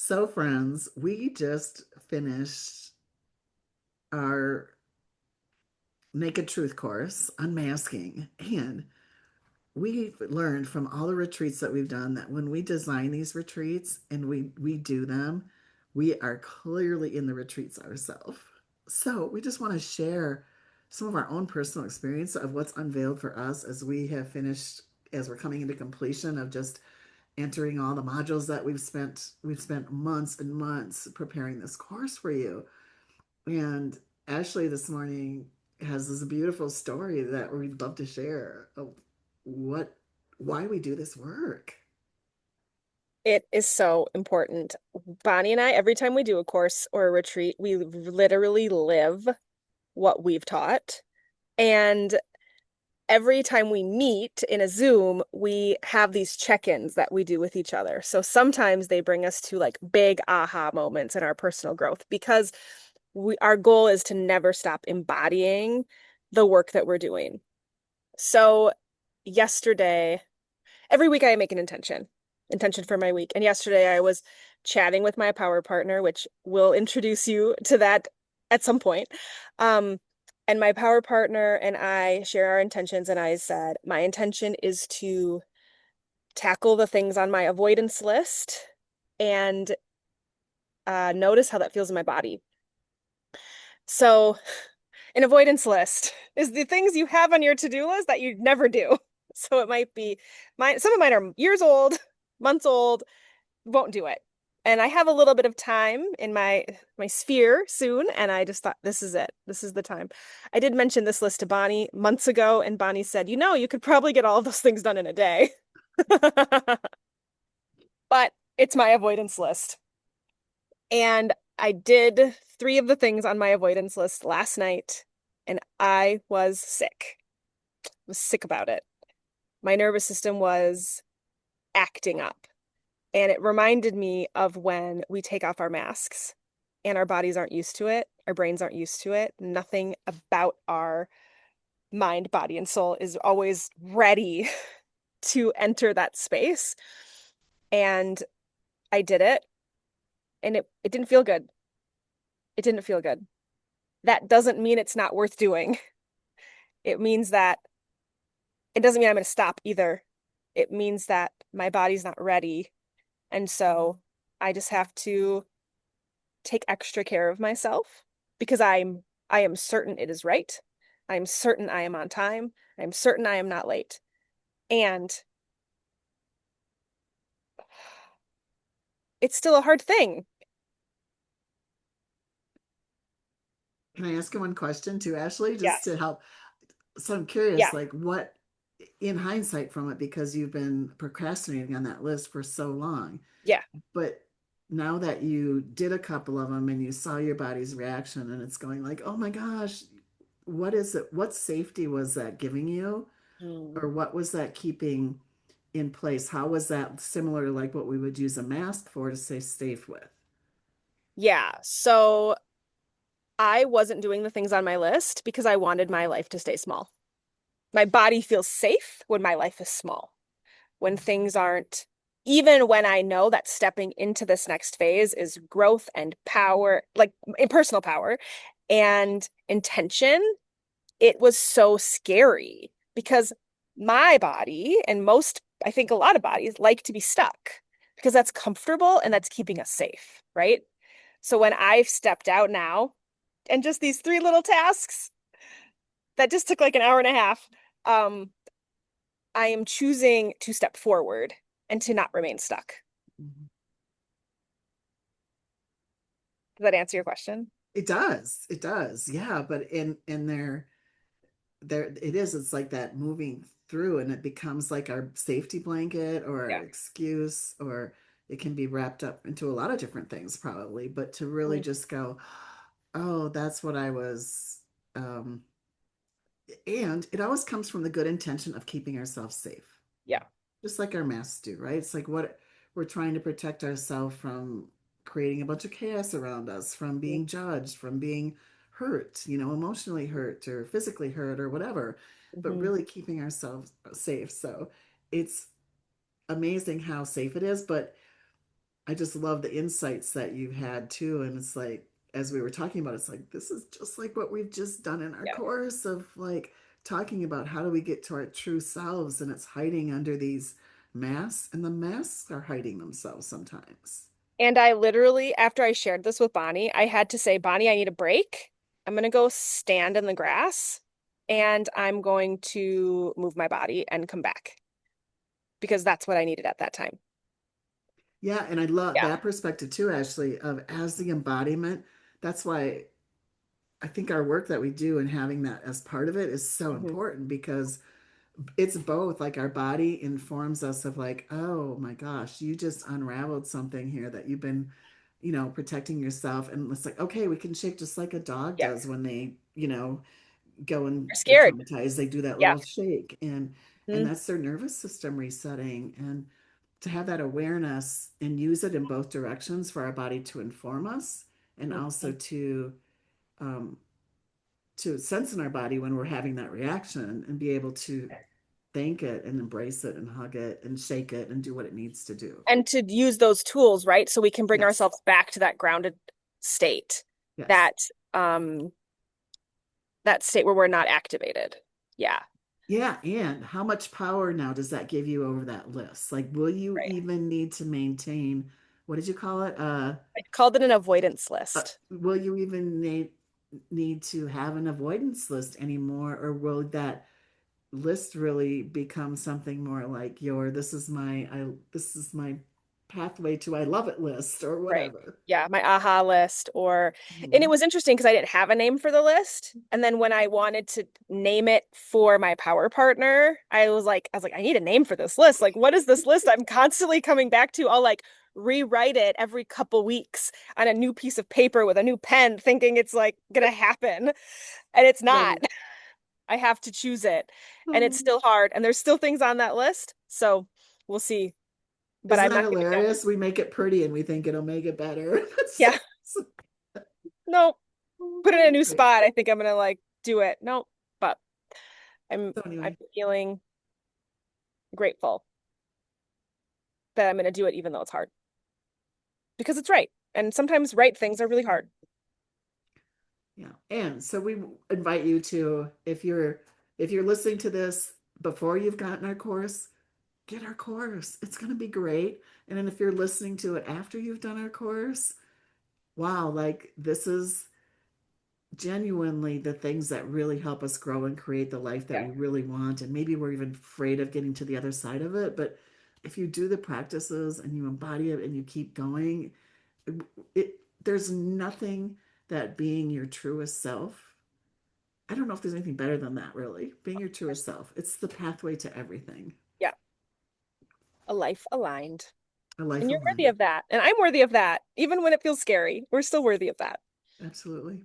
So, friends, we just finished our Naked Truth course, Unmasking. And we've learned from all the retreats that we've done that when we design these retreats and we do them, we are clearly in the retreats ourselves. So, we just want to share some of our own personal experience of what's unveiled for us as we have finished, as we're coming into completion of just entering all the modules that we've spent months and months preparing this course for you. And Ashley this morning has this beautiful story that we'd love to share of what why we do this work. It is so important. Bonnie and I, every time we do a course or a retreat, we literally live what we've taught. And every time we meet in a Zoom, we have these check-ins that we do with each other. So sometimes they bring us to like big aha moments in our personal growth because our goal is to never stop embodying the work that we're doing. So yesterday, every week I make an intention for my week. And yesterday I was chatting with my power partner, which will introduce you to that at some point. Um, and my power partner and I share our intentions. And I said, my intention is to tackle the things on my avoidance list and notice how that feels in my body. So, an avoidance list is the things you have on your to-do list that you never do. So it might be some of mine are years old, months old, won't do it. And I have a little bit of time in my sphere soon, and I just thought this is it. This is the time. I did mention this list to Bonnie months ago, and Bonnie said, you could probably get all of those things done in a day. But it's my avoidance list. And I did three of the things on my avoidance list last night, and I was sick. I was sick about it. My nervous system was acting up. And it reminded me of when we take off our masks and our bodies aren't used to it, our brains aren't used to it. Nothing about our mind, body, and soul is always ready to enter that space. And I did it, and it didn't feel good. It didn't feel good. That doesn't mean it's not worth doing. It means that it doesn't mean I'm going to stop either. It means that my body's not ready. And so I just have to take extra care of myself because I am certain it is right. I am certain I am on time. I am certain I am not late. And it's still a hard thing. Can I ask you one question too, Ashley, just to Yes. help? So I'm Yeah. curious, like what in hindsight from it, because you've been procrastinating on that list for so long, Yeah. but now that you did a couple of them and you saw your body's reaction and it's going like, oh my gosh, what is it? What safety was that giving you? Mm. Or what was that keeping in place? How was that similar to like what we would use a mask for to stay safe with? Yeah. So I wasn't doing the things on my list because I wanted my life to stay small. My body feels safe when my life is small. When things aren't, even when I know that stepping into this next phase is growth and power, like in personal power and intention, it was so scary because my body and I think a lot of bodies like to be stuck because that's comfortable and that's keeping us safe, right? So when I've stepped out now and just these three little tasks that just took like an hour and a half, um, I am choosing to step forward and to not remain stuck. Mhm. Does that answer your question? It does. It does. Yeah. But in there it is. It's like that moving through and it becomes like our safety blanket or Yeah. our excuse, or it can be wrapped up into a lot of different things probably. But to really Mm. just go, oh, that's what I was. And it always comes from the good intention of keeping ourselves safe, Yeah. just like our masks do, right? It's like what we're trying to protect ourselves from creating a bunch of chaos around us, from Mm. being judged, from being hurt, emotionally hurt or physically hurt or whatever, but Mhm. really keeping ourselves safe. So it's amazing how safe it is. But I just love the insights that you've had too. And it's like, as we were talking about, it's like, this is just like what we've just done in our Yeah. course of like talking about how do we get to our true selves. And it's hiding under these masks, and the masks are hiding themselves sometimes. And I literally, after I shared this with Bonnie, I had to say, Bonnie, I need a break. I'm gonna go stand in the grass and I'm going to move my body and come back because that's what I needed at that time. Yeah. And I love Yeah. that perspective too, Ashley, of as the embodiment. That's why I think our work that we do and having that as part of it is so Hmm. important because it's both like our body informs us of like, oh my gosh, you just unraveled something here that you've been, protecting yourself. And it's like, okay, we can shake just like a dog Yeah. does when they, go and You're get scared. traumatized. They do that Yeah. little shake, and Mhm. that's their nervous system resetting. And to have that awareness and use it in both directions for our body to inform us and also Mhm. um, to sense in our body when we're having that reaction and be able to thank it and embrace it and hug it and shake it and do what it needs to do. And to use those tools, right? So we can bring Yes. ourselves back to that grounded state, Yes. that um that state where we're not activated. Yeah. Yeah. And how much power now does that give you over that list? Like, will you Right. even need to maintain, what did you call it? I called it an avoidance list. Will you even need to have an avoidance list anymore? Or will that list really become something more like your, this is my pathway to I love it list or Right. whatever? Yeah, my aha list and it Mhm. was interesting because I didn't have a name for the list. And then when I wanted to name it for my power partner, I need a name for this list. Like, what is this list I'm constantly coming back to? I'll like rewrite it every couple weeks on a new piece of paper with a new pen, thinking it's like gonna happen. And it's not. Right. I have to choose it. And it's Oh, still hard. And there's still things on that list. So we'll see. But isn't I'm that not giving up. hilarious? We make it pretty and we think it'll make it better. Yeah. No. Put it in a new Great. spot. I think I'm gonna like do it. No, but So I'm anyway, feeling grateful that I'm gonna do it even though it's hard. Because it's right. And sometimes right things are really hard. yeah. And so we invite you to, if you're listening to this before you've gotten our course, get our course. It's going to be great. And then if you're listening to it after you've done our course, wow, like this is genuinely the things that really help us grow and create the life that Yeah. we really want. And maybe we're even afraid of getting to the other side of it. But if you do the practices and you embody it and you keep going, it there's nothing that being your truest self. I don't know if there's anything better than that, really. Being your truest self. It's the pathway to everything. Yeah. A life aligned. A life And you're worthy aligned. of that. And I'm worthy of that. Even when it feels scary, we're still worthy of that. Absolutely.